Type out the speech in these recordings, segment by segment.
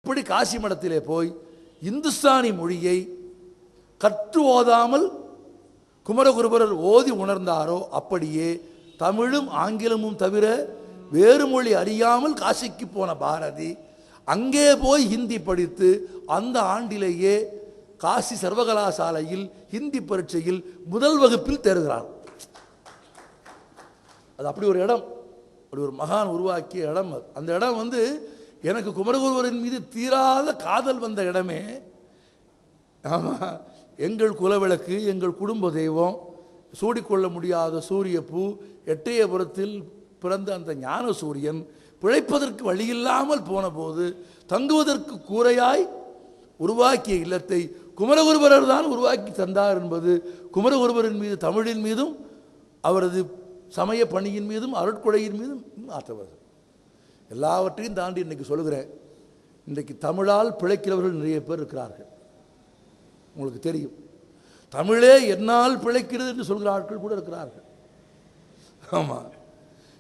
எப்படி காசி மடத்திலே போய் இந்துஸ்தானி மொழியை கற்று ஓதாமல் குமரகுருபரர் ஓதி உணர்ந்தாரோ அப்படியே தமிழும் ஆங்கிலமும் தவிர வேறு மொழி அறியாமல் காசிக்கு போன பாரதி அங்கே போய் ஹிந்தி படித்து அந்த ஆண்டிலேயே காசி சர்வகலாசாலையில் ஹிந்தி பரீட்சையில் முதல் வகுப்பில் தேர்கிறார். அது அப்படி ஒரு இடம், அப்படி ஒரு மகான் உருவாக்கிய இடம். அந்த இடம் எனக்கு குமரகுருவரின் மீது தீராத காதல் வந்த இடமே. ஆமாம், எங்கள் குலவிளக்கு, எங்கள் குடும்ப தெய்வம், சூடிக்கொள்ள முடியாத சூரிய பூ, எட்டயபுரத்தில் பிறந்த அந்த ஞான சூரியன் பிழைப்பதற்கு வழியில்லாமல் போன போது தங்குவதற்கு கூரையாய் உருவாக்கிய இல்லத்தை குமரகுருபரர் தான் உருவாக்கி தந்தார் என்பது குமரகுருபரின் மீது, தமிழின் மீதும், அவரது சமய பணியின் மீதும், அருட்கொடையின் மீதும் ஆற்றவர். எல்லாவற்றையும் தாண்டி இன்றைக்கு சொல்கிறேன், இன்றைக்கு தமிழால் பிழைக்கிறவர்கள் நிறைய பேர் இருக்கிறார்கள். உங்களுக்கு தெரியும், தமிழே என்னால் பிழைக்கிறது என்று சொல்கிற ஆட்கள் கூட இருக்கிறார்கள். ஆமாம்,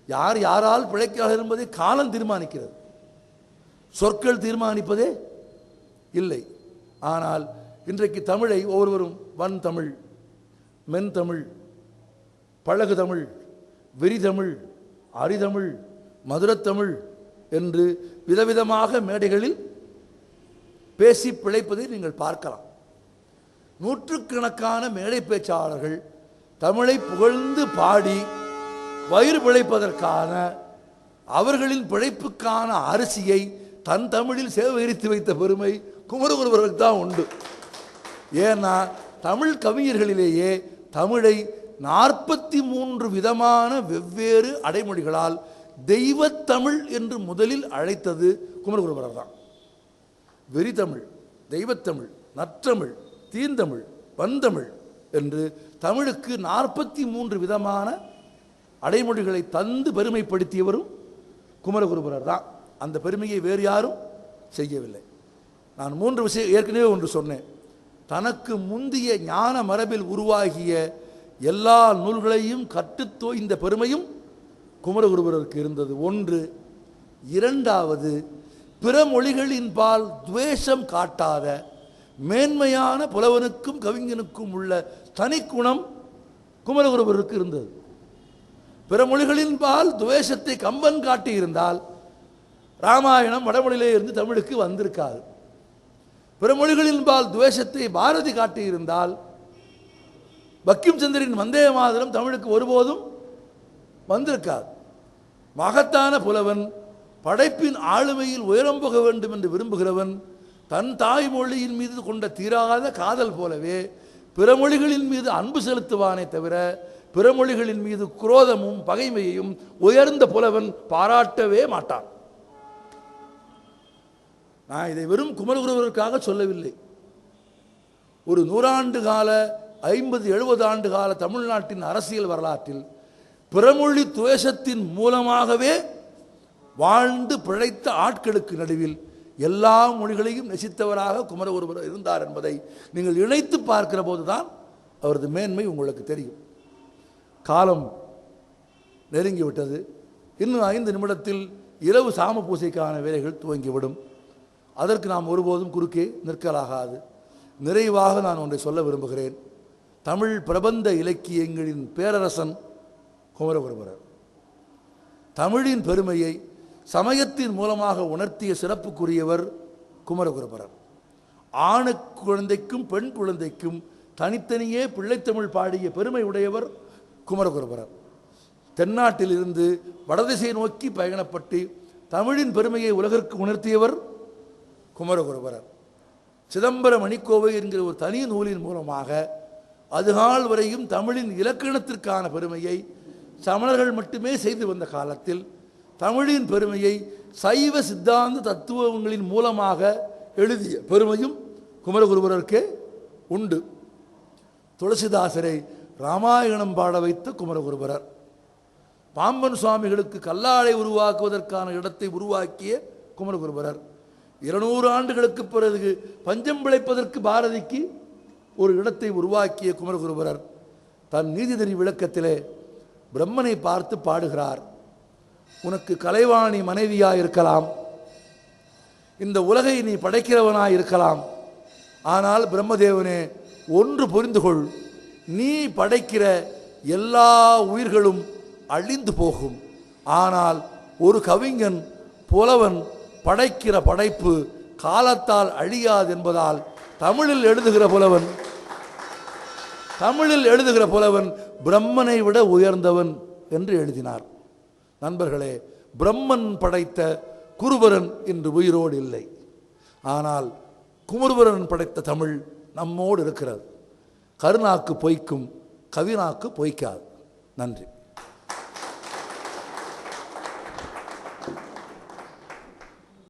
யார் யாரால் பிழைக்கிறார்கள் என்பதை காலம் தீர்மானிக்கிறது, சொற்கள் தீர்மானிப்பதே இல்லை. ஆனால் இன்றைக்கு தமிழை ஒவ்வொருவரும் வன் தமிழ், மென் தமிழ், பழகு தமிழ், வெறிதமிழ், அரிதமிழ், மதுரத்தமிழ் என்று விதவிதமாக மேடைகளில் பேசி பிழைப்பதை நீங்கள் பார்க்கலாம். நூற்றுக்கணக்கான மேடை பேச்சாளர்கள் தமிழை புகழ்ந்து பாடி வயிறு பிழைப்பதற்கான, அவர்களின் பிழைப்புக்கான அரிசியை தன் தமிழில் சேகரித்து வைத்த பெருமை குமரகுருபரருக்கு தான் உண்டு. ஏன்னா தமிழ் கவிஞர்களிலேயே தமிழை 43 விதமான வெவ்வேறு அடைமொழிகளால் தெய்வத்தமிழ் என்று முதலில் அழைத்தது குமரகுருபரர் தான். வெறிதமிழ், தெய்வத்தமிழ், நற்றமிழ், தீந்தமிழ், வந்தமிழ் என்று தமிழுக்கு 43 விதமான அடைமொழிகளை தந்து பெருமைப்படுத்தியவரும் குமரகுருபரர் தான். அந்த பெருமையை வேறு யாரும் செய்யவில்லை. நான் 3 விஷயம் ஏற்கனவே ஒன்று சொன்னேன். தனக்கு முந்திய ஞான மரபில் உருவாகிய எல்லா நூல்களையும் கற்றுத்தோய்ந்த பெருமையும் குமரகுருபரருக்கு இருந்தது. ஒன்று. இரண்டாவது, பிற மொழிகளின்பால் துவேஷம் காட்டாத மேன்மையான புலவனுக்கும் கவிஞனுக்கும் உள்ள தனிக்குணம் குமரகுருபரருக்கு இருந்தது. பிற மொழிகளின்பால் துவேஷத்தை கம்பன் காட்டியிருந்தால் ராமாயணம் வடமொழியிலே இருந்து தமிழுக்கு வந்திருக்காது. பிற மொழிகளின்பால் துவேஷத்தை பாரதி காட்டியிருந்தால் பக்கிம் சந்திரின் வந்தே மாதரம் தமிழுக்கு ஒருபோதும் வந்திருக்காது. மகத்தான புலவன், படைப்பின் ஆளுமையில் உயரம் போக வேண்டும் என்று விரும்புகிறவன், தன் தாய்மொழியின் மீது கொண்ட தீராத காதல் போலவே பிற மொழிகளின் மீது அன்பு செலுத்துவானே தவிர பிற மொழிகளின் மீது குரோதமும் பகைமையையும் உயர்ந்த புலவன் பாராட்டவே மாட்டான். நான் இதை வெறும் குமரகுருவருக்காக சொல்லவில்லை. ஒரு 100 ஆண்டு கால, 50-70 ஆண்டு கால தமிழ்நாட்டின் அரசியல் வரலாற்றில் பிறமொழி துவேஷத்தின் மூலமாகவே வாழ்ந்து பிழைத்த ஆட்களுக்கு நடுவில் எல்லா மொழிகளையும் நேசித்தவராக குமரகுருபரர் இருந்தார் என்பதை நீங்கள் இணைத்து பார்க்கிற போதுதான் அவரது மேன்மை உங்களுக்கு தெரியும். காலம் நெருங்கிவிட்டது. இன்னும் 5 நிமிடத்தில் இரவு சாம பூசைக்கான வேலைகள் துவங்கிவிடும். அதற்கு நாம் ஒருபோதும் குறுக்கே நிற்கலாகாது. நிறைவாக நான் ஒன்றை சொல்ல விரும்புகிறேன். தமிழ் பிரபந்த இலக்கியங்களின் பேரரசன் குமரகுருபரர். தமிழின் பெருமையை சமயத்தின் மூலமாக உணர்த்திய சிறப்புக்குரியவர் குமரகுருபரர். ஆணு குழந்தைக்கும் பெண் குழந்தைக்கும் தனித்தனியே பிள்ளைத்தமிழ் பாடிய பெருமை உடையவர் குமரகுருபரர். தென்னாட்டிலிருந்து வடதிசை நோக்கி பயணப்பட்டு தமிழின் பெருமையை உலகிற்கு உணர்த்தியவர் குமரகுருபரர். சிதம்பர மணிக்கோவை என்கிற ஒரு தனி நூலின் மூலமாக அதுகால் வரையும் தமிழின் இலக்கணத்திற்கான பெருமையை சமணர்கள் மட்டுமே செய்து வந்த காலத்தில் தமிழின் பெருமையை சைவ சித்தாந்த தத்துவங்களின் மூலமாக எழுதிய பெருமையும் குமரகுருபரருக்கே உண்டு. துளசிதாசரை ராமாயணம் பாட வைத்த குமரகுருபரர். பாம்பன் சுவாமிகளுக்கு கல்லாழை உருவாக்குவதற்கான இடத்தை உருவாக்கிய குமரகுருபரர். 200 ஆண்டுகளுக்கு பிறகு பஞ்சம் பிழைப்பதற்கு பாரதிக்கு ஒரு இடத்தை உருவாக்கிய குமரகுருபரர் தன் நீதிநெறி விளக்கத்திலே பிரம்மனை பார்த்து பாடுகிறார். உனக்கு கலைவாணி மனைவியாயிருக்கலாம், இந்த உலகை நீ படைக்கிறவனாய் இருக்கலாம். ஆனால் பிரம்மதேவனே, ஒன்று புரிந்து கொள், நீ படைக்கிற எல்லா உயிர்களும் அழிந்து போகும். ஆனால் ஒரு கவிஞன் புலவன் படைக்கிற படைப்பு காலத்தால் அழியாது என்பதால் தமிழில் எழுதுகிற புலவன் பிரம்மனை விட உயர்ந்தவன் என்று எழுதினார். நண்பர்களே, பிரம்மன் படைத்த குருபரன் இன்று உயிரோடு இல்லை. ஆனால் குமரகுருபரன் படைத்த தமிழ் நம்மோடு இருக்கிறது. கருநாக்கு பொய்க்கும், கவிநாக்கு பொய்க்காது. நன்றி.